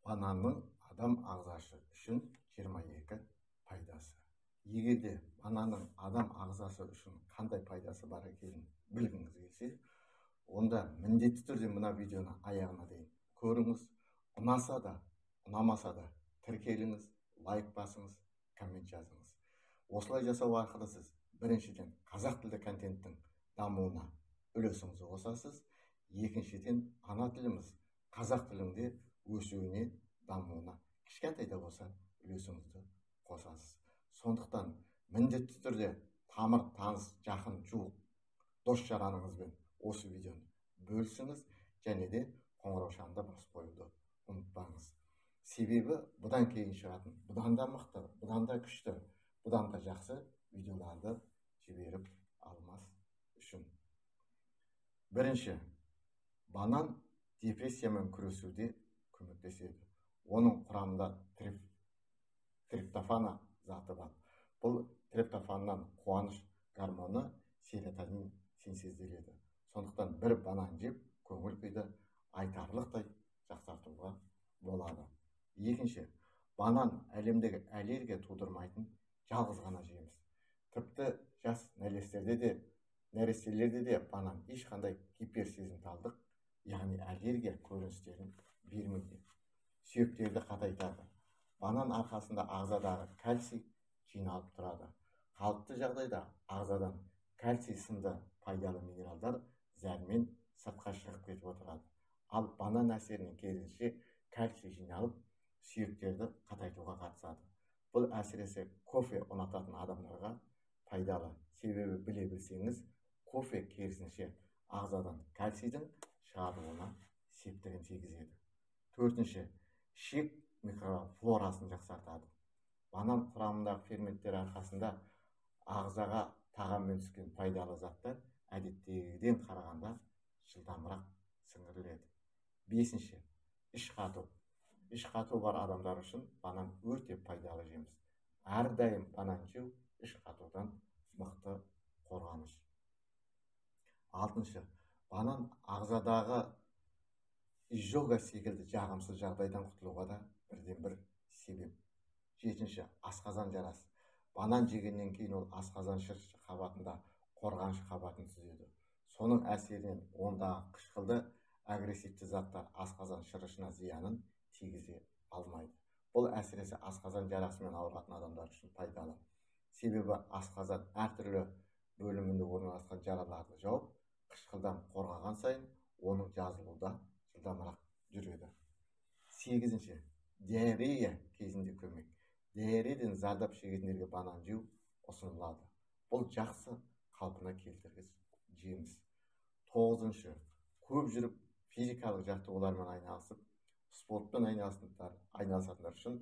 Бананның адам ағзасы үшін 22 пайдасы. Егерде бананның адам ағзасы үшін қандай пайдасы бар екенін білгіңіз келсе, онда міндетті түрде мына видеоны аяғына дейін көріңіз. Ұнаса да, ұнамаса да тіркеліңіз, лайк басыңыз, коммент жазыңыз. Осылай жасау арқылы сіз біріншіден қазақ тілді контенттің дамуына үлесіңізді қосасыз, екіншіден ана тіліміз қазақ тілінде өсуіне, дамуына кішкентай да болса үлесіңізді қосасыз. Сондықтан міндетті түрде тамыр, таныс, жақын, жуық дос жараныңызбен осы видеоны бөлісіңіз, және де қоңырау шамды басып қоюды ұмытпаңыз. Себебі бұдан кейін шығатын, бұдан да мықты, бұдан да күшті, бұдан да жақсы видеоларды жіберіп алмас үшін. Бірінші, банан депрессиямен күресуде көмектеседі. Оның құрамында триптофан заты бар. Бұл триптофаннан қуаныш гормоны серотонин синтезделеді. Сондықтан бір банан жеп көңіл күйді айтарлықтай жақсартуға болады. Екінші, банан әлемдегі аллергия тудырмайтын жалғыз ғана жеміс. Тіпті жас нәрестелерде де банан ешқандай гиперсезімталдық, яғни аллергия көріністерін бермейді. Сүйектерді қатайтады. Банан арқасында ағзадағы кальций жиналып тұрады. Қалыпты жағдайда ағзадан кальций сынды пайдалы минералдар зәрмен сыртқа шығып кетіп отырады. Ал банан әсерінің керісінше кальций жиналып, сүйектерді қатайтуға қатысады. Бұл әсіресе кофе ұнататын адамдарға пайдалы. Себебі біле білсеңіз, кофе керісінше ағзадан кальцийдің шығарылуына септігін тигізеді. Төртінші, ішек микрофлорасын жақсартады. Банан құрамындағы ферменттер арқасында ағзаға тағаммен түскен пайдалы заттар әдеттегіден қарағанда жылдамырақ сіңіріледі. Бесінші, іш қату. Іш қату бар адамдар үшін банан өте пайдалы жеміс. Әрдайым банан жеу іш қатудан мықты қорғаныш. Алтыншы, банан ағзадағы изжога секілді жағымсыз жағдайдан құтылуға да бірден бір себеп. Жетінші, асқазан жарасы. Банан жегеннен кейін ол асқазан шырышы қабатында қорғаныш қабатын түзеді. Соның әсерінен ондағы қышқылды агрессивті заттар асқазан шырышына зиянын тигізе алмайды. Бұл әсіресе асқазан жарасымен ауыратын адамдар үшін пайдалы. Себебі асқазан әртүрлі бөлімінде орналасқан жараларды жауып, қышқылдан қорғаған сайын оның жазылуда жылдамырақ жүреді. Сегізінші, диарея кезінде көмек. Диареядан зардап шегетіндерге банан жеу ұсынылады. Бұл жақсы қалпына келтіргіш жеміс. Тоғызыншы, көп жүріп физикалық жаттығулармен айналысып, спортпен айналысатындар үшін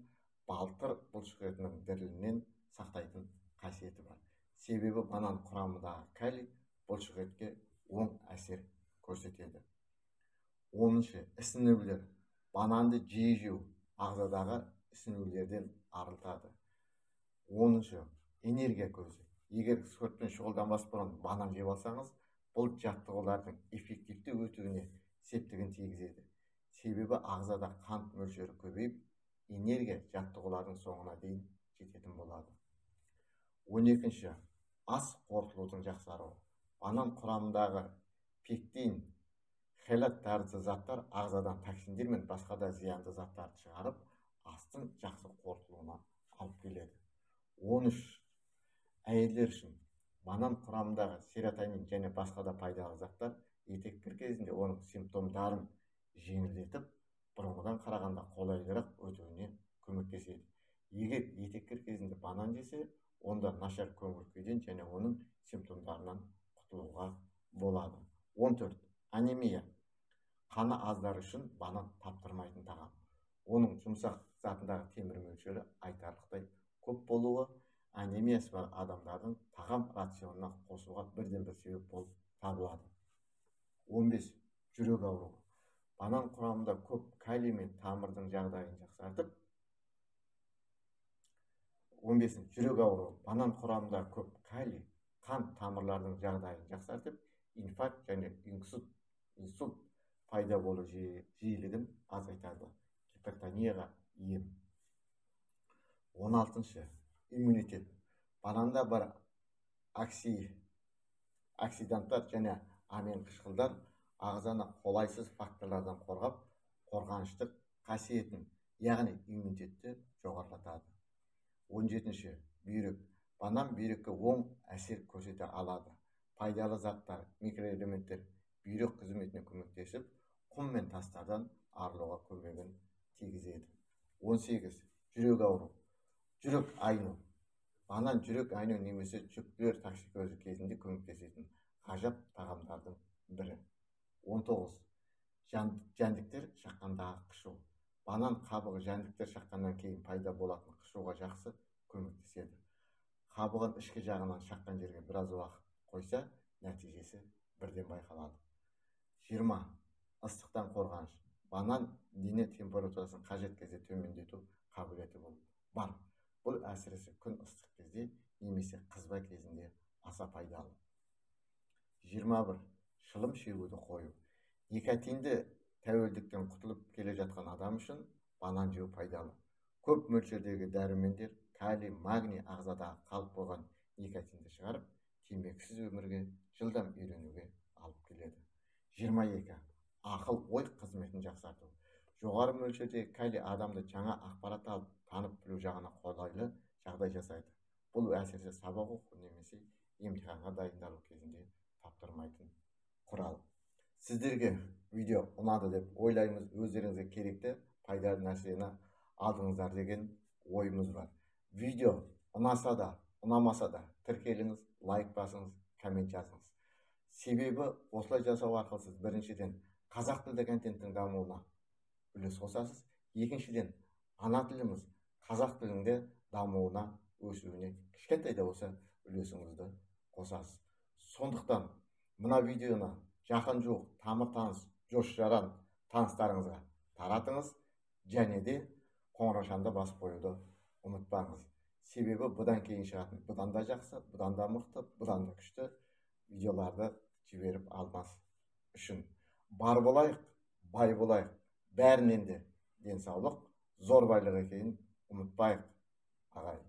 балтыр бұлшық етінің дірілінен сақтайтын қасиеті бар. Себебі банан құрамындағы калий бұлшық етке оң әсер көрсетеді. Оныншы, ісінулер. Бананды жиі жеу ағзадағы ісінулерден арылтады. Оныншы, энергия көзі. Егер спортпен шұғылданбас бұрын банан жеп алсаңыз, бұл жаттығулардың эффективті өтуіне септігін тигізеді. Себебі ағзада қант мөлшері көбейіп, энергия жаттығулардың соңына дейін жететін болады. 12-ші, ас қорытылудың жақсаруы. Банан құрамындағы пектин, хелат тәрізді заттар ағзадан токсиндер мен басқа да зиянды заттарды шығарып, астың жақсы қорытылуына алып келеді. 13. Әйелдер үшін банан құрамындағы серотонин және басқа да пайдалы заттар етеккір кезінде оның симптомдарын жеңілдетіп, бұрынғыдан қарағанда қолайлырақ өтуіне көмектеседі. Егер етеккір кезінде банан жесе, онда нашар көңіл күйден және оның симптомдарынан құтылуға болады. 14. Анемия. Қаны аздар үшін банан таптырмайтын тағам. Оның жұмсақ затындағы темір мөлшері айтарлықтай көп болуы анемиясы бар адамдардың тағам рационына қосуға бірден бір себеп болып табылады. 15. Жүрек ауруы. Банан құрамында көп калий мен тамырдың жағдайын жақсартып. 15. Жүрек ауруы. Банан құрамында көп калий, қан тамырлардың жағдайын жақсартып, инфаркт және инсульт пайда болу жиілігін азайтады. Гипертония пневмонияға ем. 16. Иммунитет. Бананда бар оксиданттар және амин қышқылдар ағзаны қолайсыз факторлардан қорғап, қорғаныштық қасиетін, яғни иммунитетті жоғарылатады. 17. Бүйрек. Банан бүйрекке оң әсер көрсете алады. Пайдалы заттар, микроэлементтер бүйрек қызметіне көмектесіп, құм мен тастардан арылуға көмегін тигізеді. 18. Жүрек ауыру. Жүрек айну. Банан жүрек айну немесе жүктілер токсикозы кезінде көмектесетін ғажап тағамдардың бірі. 19. Жәндіктер шаққандағы қышу. Банан қабығы жәндіктер шаққаннан кейін пайда болатын қышуға жақсы көмектеседі. Қабығын ішкі жағынан шаққан жерге біраз уақыт қойса, нәтижесі бірден байқалады. 20. Ыстықтан қорғаныш. Банан дене температурасын қажет кезде төмендету қабілеті бар. Бұл әсіресе күн ыстық кезде немесе қызба кезінде аса пайдалы. 21. Шылым шегуді қою. Никотинді тәуелдіктен құтылып келе жатқан адам үшін банан жеу пайдалы. Көп мөлшердегі дәрумендер калий, магний ағзадағы қалып қойған никотинді шығарып, темекісіз өмірге жылдам үйренуге алып келеді. 22. Ақыл ой қызметін жақсарту. Жоғары мөлшердегі калий адамды жаңа ақпарат алып, танып білу жағына қолайлы жағдай жасайды. Бұл әсіресе сабақ оқу немесе емтиханға дайындалу кезінде таптырмайтын құрал. Сіздерге видео ұнады деп ойлаймыз. Өздеріңізге керекті пайдалы нәрсені алдыңыздар деген ойымыз бар. Видео ұнаса да, ұнамаса да тіркеліңіз, лайк басыңыз, коммент жазыңыз. Себебі осылай жасау арқылы сіз біріншіден қазақ тілді контенттің дамуына үлес қосасыз, екіншіден ана тіліміз қазақ тілінде дамуына, өсуіне кішкентай да болса үлесіңізді қосасыз. Сондықтан мына видеоны жақын жуық тамыр-таныс, жос-жаран таныстарыңызға таратыңыз, және де қоңыраушанды басып қоюды ұмытпаңыз. Себебі бұдан кейін шығатын бұдан да жақсы, бұдан да мықты, бұдан да күшті видеоларды жіберіп алмас үшін. Бар болайық, бай болайық, бәрінен де денсаулық, зор байлық екенін ұмытпайық, ағайын.